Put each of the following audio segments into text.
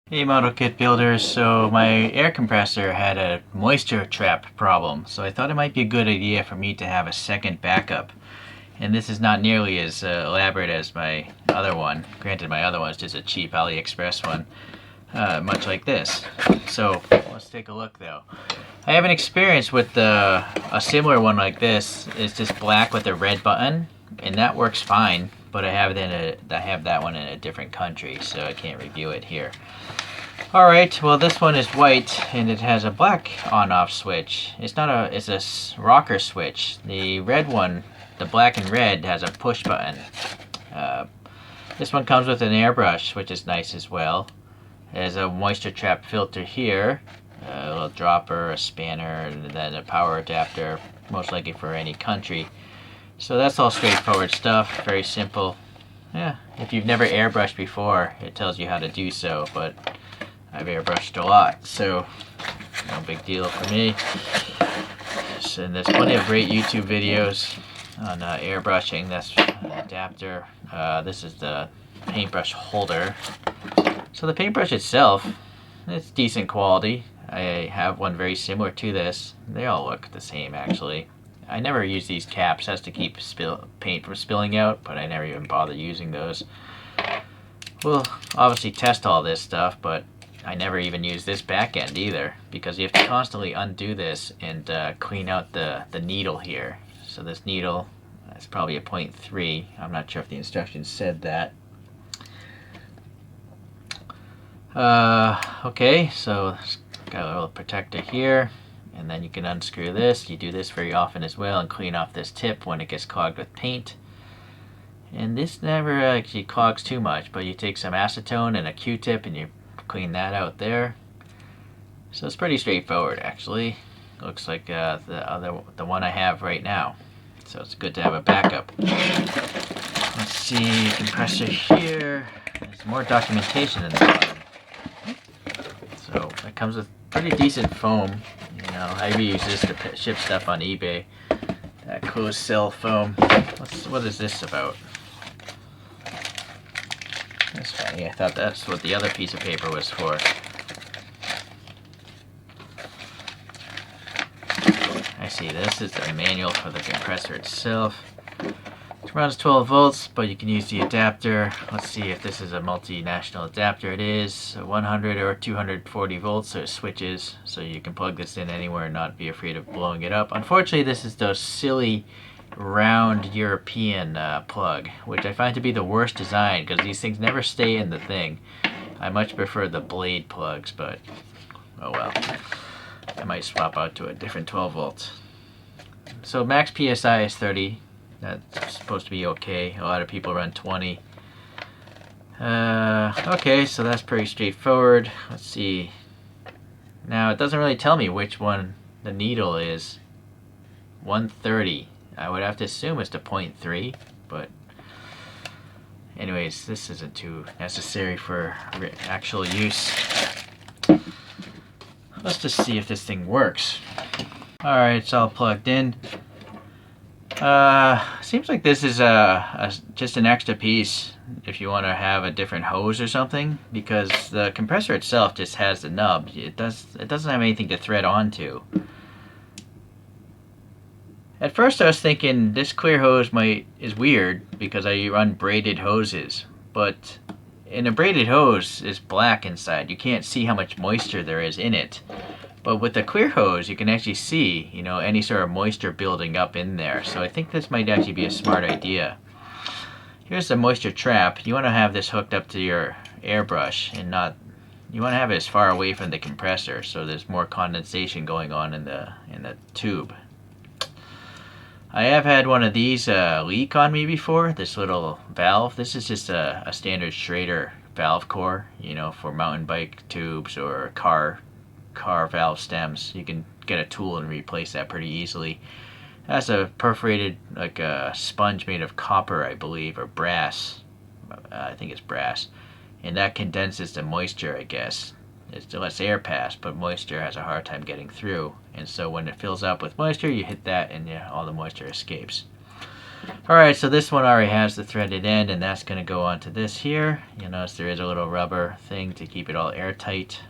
Hey model kit builders, so my air compressor had a moisture trap problem, so I thought it might be a good idea for me to have a second backup. And this is not nearly as elaborate as my other one. Granted, my other one is just a cheap AliExpress one, much like this. So let's take a look though. I have an experience with a similar one like this. It's just black with a red button, and that works fine. But I have that one in a different country, so I can't review it here. Alright, well this one is white and it has a black on-off switch. It's a rocker switch. The red one, the black and red, has a push button. This one comes with an airbrush, which is nice as well. There's a moisture trap filter here, a little dropper, a spanner, and then a power adapter, most likely for any country. So that's all straightforward stuff, very simple. Yeah, if you've never airbrushed before, it tells you how to do so, but I've airbrushed a lot, so no big deal for me. So, and there's plenty of great YouTube videos on airbrushing. That's an adapter. This is the paintbrush holder. So the paintbrush itself, it's decent quality. I have one very similar to this. They all look the same actually. I never use these caps. That's to keep paint from spilling out, but I never even bother using those. We'll obviously test all this stuff, but I never even use this back end either, because you have to constantly undo this and clean out the needle here. So this needle, that's probably a 0.3. I'm not sure if the instructions said that. Okay, so got a little protector here, and then you can unscrew this. You do this very often as well and clean off this tip when it gets clogged with paint. And this never actually clogs too much, but you take some acetone and a Q-tip and you clean that out there. So it's pretty straightforward actually. Looks like the one I have right now. So it's good to have a backup. Let's see, compressor here. There's more documentation in the bottom. So it comes with pretty decent foam. You know, I use this to ship stuff on eBay. That closed cell foam. What is this about? That's funny, I thought that's what the other piece of paper was for. I see, this is the manual for the compressor itself. It runs 12 volts, but you can use the adapter. Let's see if this is a multinational adapter. It is 100 or 240 volts, so it switches. So you can plug this in anywhere and not be afraid of blowing it up. Unfortunately, this is those silly round European plug, which I find to be the worst design because these things never stay in the thing. I much prefer the blade plugs, but oh well. I might swap out to a different 12 volts. So max PSI is 30. That's supposed to be okay. A lot of people run 20. Okay, so that's pretty straightforward. Let's see. Now it doesn't really tell me which one the needle is. 130. I would have to assume it's the 0.3, but anyways, this isn't too necessary for actual use. Let's just see if this thing works. Alright, it's all plugged in. Seems like this is just an extra piece if you want to have a different hose or something, because the compressor itself just has the nub. It doesn't have anything to thread onto. At first I was thinking this clear hose is weird because I run braided hoses, but in a braided hose is black inside. You can't see how much moisture there is in it. But with the clear hose you can actually see, you know, any sort of moisture building up in there. So I think this might actually be a smart idea. Here's the moisture trap. You want to have this hooked up to your airbrush and not, you want to have it as far away from the compressor so there's more condensation going on in the tube. I have had one of these leak on me before, this little valve. This is just a standard Schrader valve core, you know, for mountain bike tubes or car valve stems. You can get a tool and replace that pretty easily. That's a perforated, like a sponge made of copper, I believe, or brass. I think it's brass. And that condenses the moisture, I guess. It lets air pass, but moisture has a hard time getting through. And so when it fills up with moisture, you hit that and all the moisture escapes. Alright, so this one already has the threaded end, and that's going to go onto this here. You'll notice there is a little rubber thing to keep it all airtight.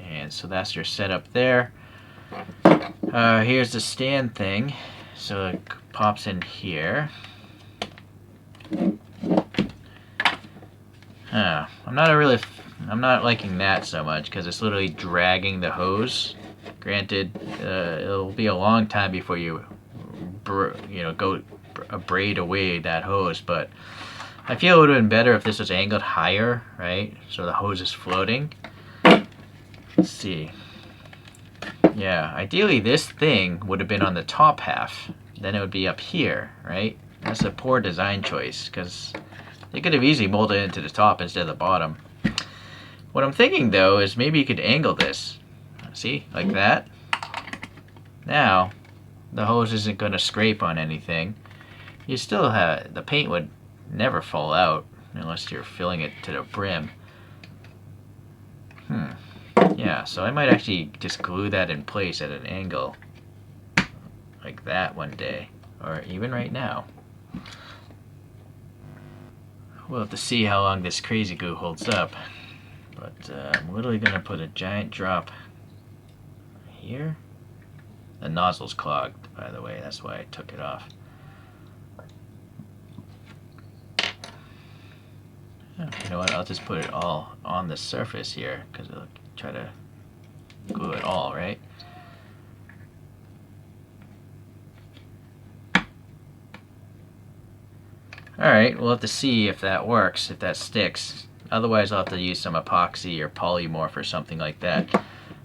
And so that's your setup there. Here's the stand thing. So it pops in here. I'm not liking that so much because it's literally dragging the hose. Granted, it'll be a long time before you go braid away that hose, but I feel it would have been better if this was angled higher, right? So the hose is floating. Let's see. Yeah, ideally this thing would have been on the top half. Then it would be up here, right? That's a poor design choice because they could have easily molded it into the top instead of the bottom. What I'm thinking though is maybe you could angle this. See, like that. Now, the hose isn't going to scrape on anything. You still have, the paint would never fall out unless you're filling it to the brim. Yeah, so I might actually just glue that in place at an angle like that one day, or even right now. We'll have to see how long this crazy glue holds up, but I'm literally going to put a giant drop here. The nozzle's clogged, by the way, that's why I took it off. You know what, I'll just put it all on the surface here, because it'll try to glue it all, right? Alright, we'll have to see if that works, if that sticks. Otherwise I'll have to use some epoxy or polymorph or something like that.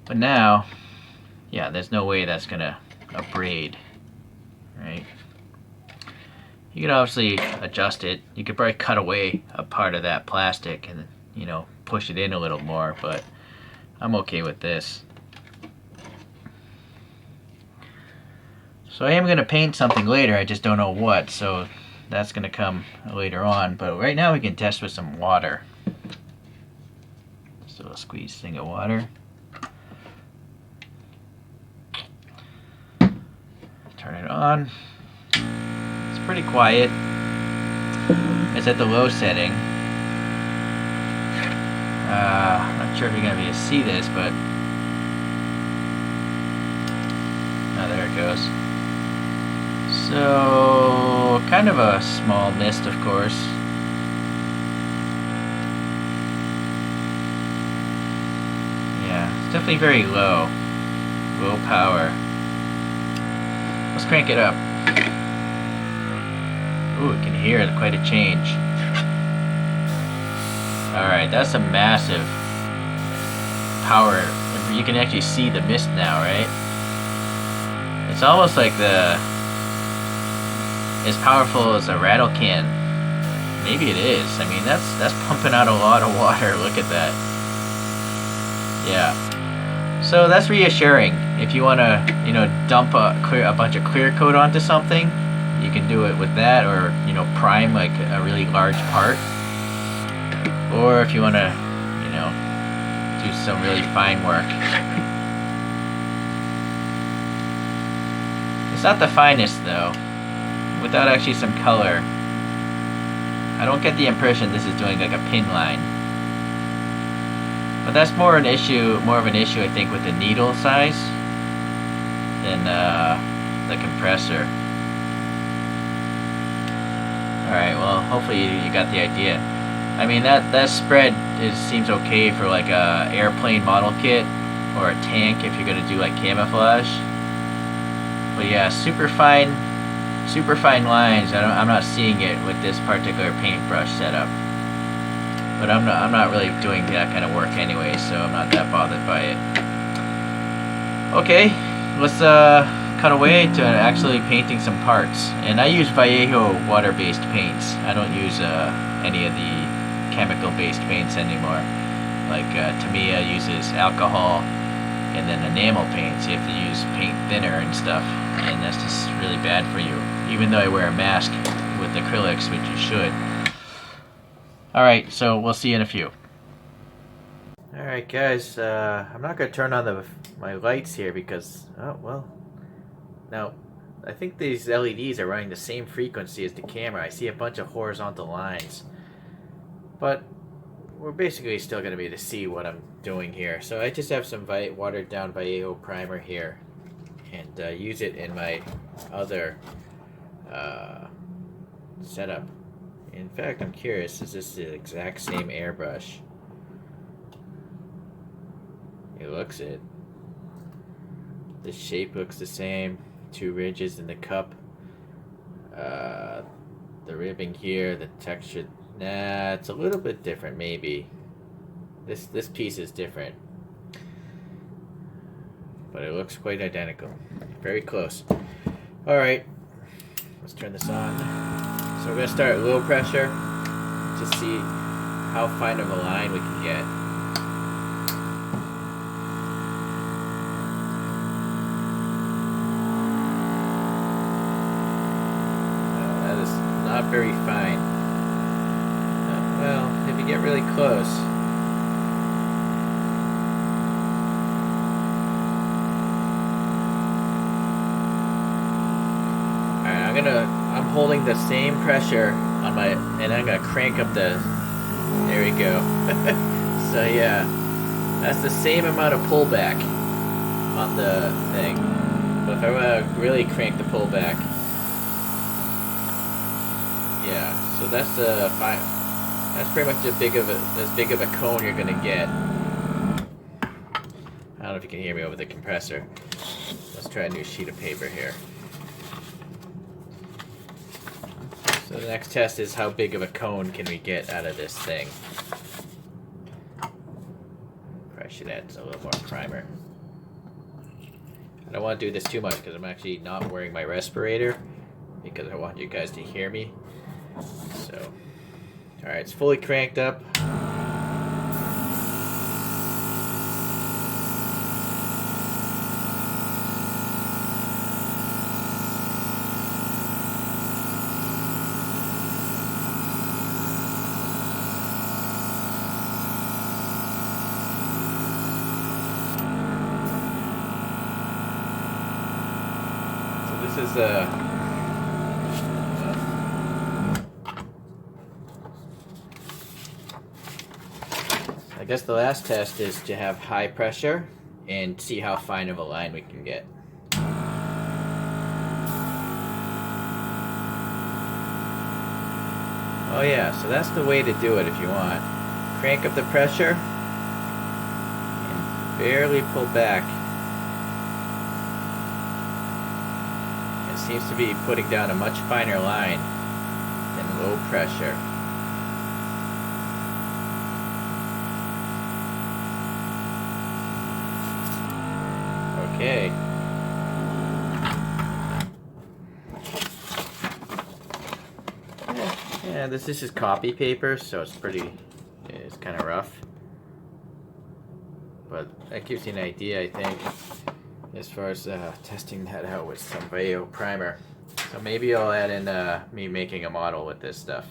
But now, yeah, there's no way that's gonna abrade, right? You can obviously adjust it. You could probably cut away a part of that plastic and, you know, push it in a little more, but I'm okay with this. So I am going to paint something later, I just don't know what, so that's going to come later on. But right now we can test with some water. So a squeeze thing of water. Turn it on. It's pretty quiet. It's at the low setting. I'm not sure if you're going to be able to see this, but... Oh, there it goes. So, kind of a small mist, of course. Yeah, it's definitely very low. Low power. Let's crank it up. Ooh, you can hear quite a change. Alright, that's a massive power. You can actually see the mist now, right? It's almost like as powerful as a rattle can. Maybe it is. I mean, that's pumping out a lot of water. Look at that. Yeah. So that's reassuring. If you want to, you know, dump a bunch of clear coat onto something, you can do it with that, or, you know, prime like a really large part. Or if you want to, you know, do some really fine work. It's not the finest though. Without actually some color, I don't get the impression this is doing like a pin line. But that's more of an issue I think with the needle size than the compressor. Alright, well hopefully you got the idea. I mean that spread seems okay for like a airplane model kit or a tank if you're gonna do like camouflage. But yeah, super fine lines. I'm not seeing it with this particular paintbrush setup. But I'm not really doing that kind of work anyway, so I'm not that bothered by it. Okay, let's cut away to actually painting some parts. And I use Vallejo water-based paints. I don't use any of the chemical-based paints anymore. Like Tamiya uses alcohol and then enamel paints. You have to use paint thinner and stuff, and that's just really bad for you. Even though I wear a mask with acrylics, which you should. Alright, so we'll see you in a few. Alright guys, I'm not going to turn on my lights here because, oh well, no, I think these LEDs are running the same frequency as the camera. I see a bunch of horizontal lines. But we're basically still going to be able to see what I'm doing here. So I just have some watered down Vallejo primer here. And use it in my other setup. In fact, I'm curious, is this the exact same airbrush? It looks it. The shape looks the same. 2 ridges in the cup. The ribbing here, the texture, nah, it's a little bit different maybe. This piece is different. But it looks quite identical. Very close. Alright, let's turn this on. So we're going to start at low pressure to see how fine of a line we can get. That is not very fine. Well, if you get really close, I'm holding the same pressure on my, and I'm gonna crank up the, there we go. So yeah, that's the same amount of pullback on the thing. But if I want to really crank the pullback, yeah, so that's fine. That's pretty much as big of a cone you're gonna get. I don't know if you can hear me over the compressor. Let's try a new sheet of paper here. So the next test is how big of a cone can we get out of this thing. Probably should add a little more primer. I don't want to do this too much because I'm actually not wearing my respirator because I want you guys to hear me. So, alright, it's fully cranked up. This is I guess the last test is to have high pressure and see how fine of a line we can get. Oh yeah, so that's the way to do it if you want. Crank up the pressure and barely pull back. Seems to be putting down a much finer line than low pressure. Okay. Yeah, this is just copy paper, so it's kind of rough. But that gives you an idea, I think, as far as testing that out with some Vallejo primer. So maybe I'll add in me making a model with this stuff.